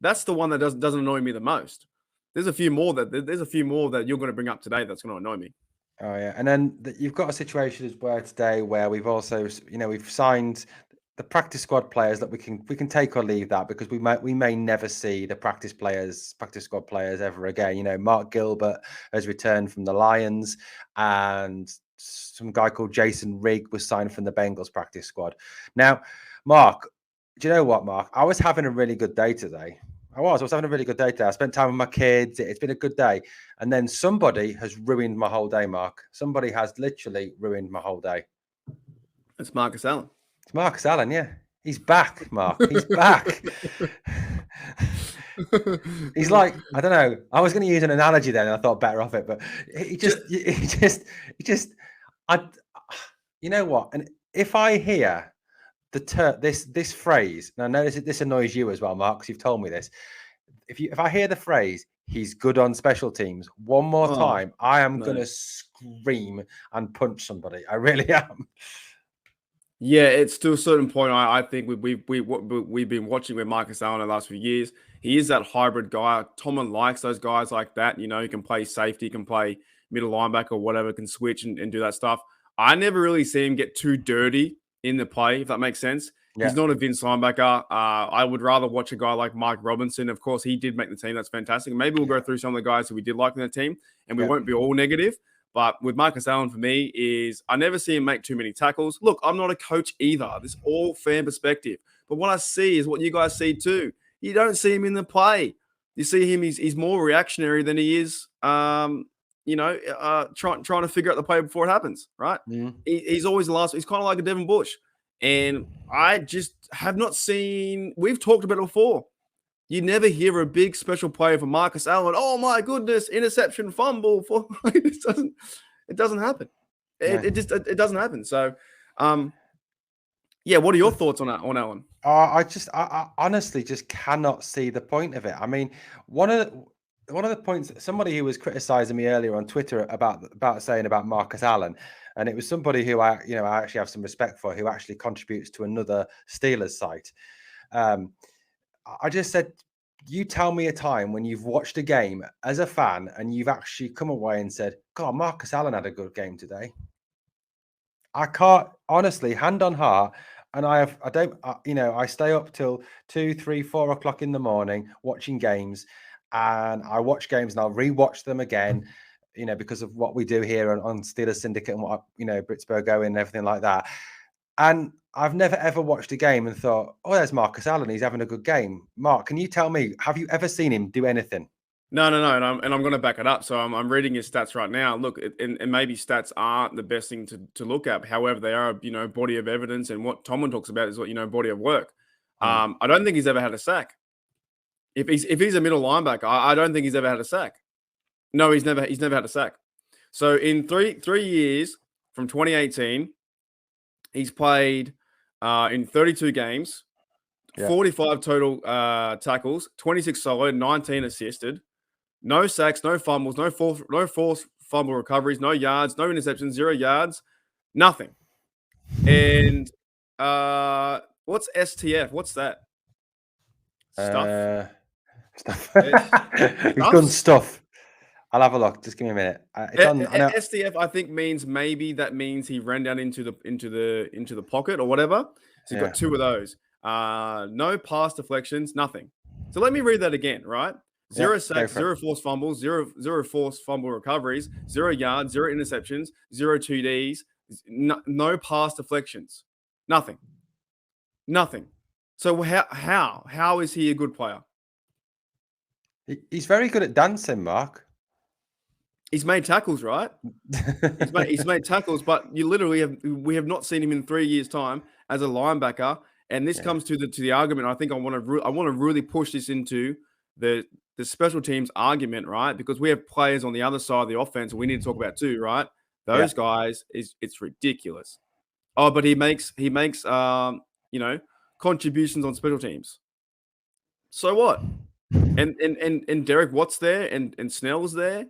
That's the one that doesn't annoy me the most. There's a few more that you're going to bring up today that's going to annoy me. Oh yeah, and then you've got a situation as well today where we've also, we've signed the practice squad players that we can take or leave that, because we may never see the practice squad players ever again. Mark Gilbert has returned from the Lions, and some guy called Jason Rigg was signed from the Bengals practice squad. Now, Mark, do you know what, Mark? I was having a really good day today. I was having a really good day today. I spent time with my kids. It's been a good day. And then somebody has ruined my whole day, Mark. Somebody has literally ruined my whole day. It's Marcus Allen. It's Marcus Allen, yeah. He's back, Mark. He's back. He's like, I don't know. I was going to use an analogy then, and I thought better of it, but he just, you know what? And if I hear this phrase, and I know this annoys you as well, Mark, because you've told me this. If I hear the phrase, he's good on special teams, one more time, I am going to scream and punch somebody. I really am. Yeah, it's to a certain point. I think we've been watching with Marcus Allen the last few years. He is that hybrid guy. Tomlin likes those guys like that. He can play safety, he can play middle linebacker or whatever, can switch and do that stuff. I never really see him get too dirty in the play, if that makes sense. Yeah. He's not a Vince linebacker. I would rather watch a guy like Mike Robinson. Of course, he did make the team. That's fantastic. Maybe we'll go through some of the guys who we did like in the team, and we won't be all negative. But with Marcus Allen, for me, is I never see him make too many tackles. Look, I'm not a coach either. This is all fan perspective. But what I see is what you guys see too. You don't see him in the play. You see him, he's more reactionary than he is, trying to figure out the play before it happens, right? Mm. He's always the last. He's kind of like a Devin Bush. And I just have not seen – we've talked about it before. You never hear a big special play for Marcus Allen. Oh my goodness, interception, fumble. It doesn't happen. It doesn't happen. So, what are your thoughts on Allen? I honestly just cannot see the point of it. I mean, one of the points, somebody who was criticizing me earlier on Twitter about saying about Marcus Allen, and it was somebody who I actually have some respect for, who actually contributes to another Steelers site. I just said, you tell me a time when you've watched a game as a fan and you've actually come away and said, God, Marcus Allen had a good game today. I can't, honestly, hand on heart. And I stay up till 2, 3, 4 o'clock in the morning watching games, and I watch games and I'll rewatch them again, because of what we do here on Steelers Syndicate and what, Britsburgh Owen and everything like that. And I've never, ever watched a game and thought, oh, there's Marcus Allen. He's having a good game. Mark, can you tell me, have you ever seen him do anything? No. And I'm going to back it up. So I'm reading his stats right now. Look, and maybe stats aren't the best thing to look at. However, they are, body of evidence. And what Tomlin talks about is what, body of work. I don't think he's ever had a sack. If he's a middle linebacker, I don't think he's ever had a sack. No, he's never had a sack. So in three years from 2018, he's played in 32 games, 45 total tackles, 26 solo, 19 assisted, no sacks, no fumbles, no forced fumble recoveries, no yards, no interceptions, 0 yards, nothing. And what's STF? What's that? Stuff. He's done stuff. I'll have a look. Just give me a minute. STF, I think that means he ran down into the pocket or whatever. So you've got 2 of those. No pass deflections, nothing. So let me read that again, right? 0 sacks, 0 forced fumbles, 0 forced fumble recoveries, 0 yards, 0 interceptions, 0 TDs, no pass deflections, nothing. So how is he a good player? He's very good at dancing, Mark. He's made tackles, right? he's made tackles, but we have not seen him in 3 years' time as a linebacker. And this comes to the argument. I think I want to really push this into the special teams argument, right? Because we have players on the other side of the offense, and we need to talk about too, right? Those guys it's ridiculous. Oh, but he makes contributions on special teams. So what? And Derek Watt's there, and Snell's there.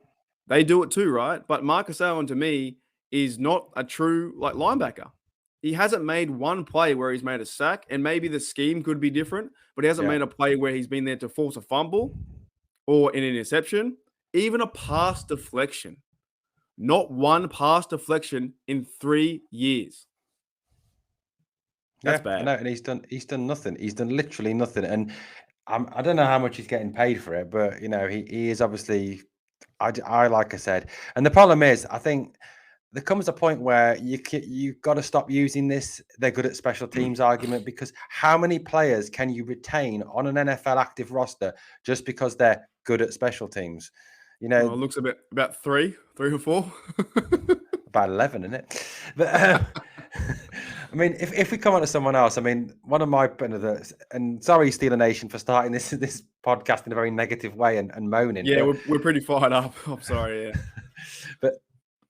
They do it too, right? But Marcus Allen, to me, is not a true linebacker. He hasn't made one play where he's made a sack, and maybe the scheme could be different, but he hasn't Yeah. made a play where he's been there to force a fumble or an interception, even a pass deflection. Not one pass deflection in 3 years. That's I know, bad. and he's done nothing. He's done literally nothing, and I don't know how much he's getting paid for it, but he is obviously. I like I said, and the problem is, I think there comes a point where you've got to stop using this. They're good at special teams argument, because how many players can you retain on an NFL active roster just because they're good at special teams? Well, it looks about three or four. About 11, isn't it? But I mean, if we come on to someone else, I mean, one of my and sorry, Steeler Nation, for starting this podcast in a very negative way and moaning. Yeah, but, we're pretty fired up. I'm sorry. Yeah. But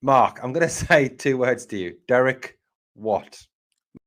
Mark, I'm going to say 2 words to you. Derek Watt.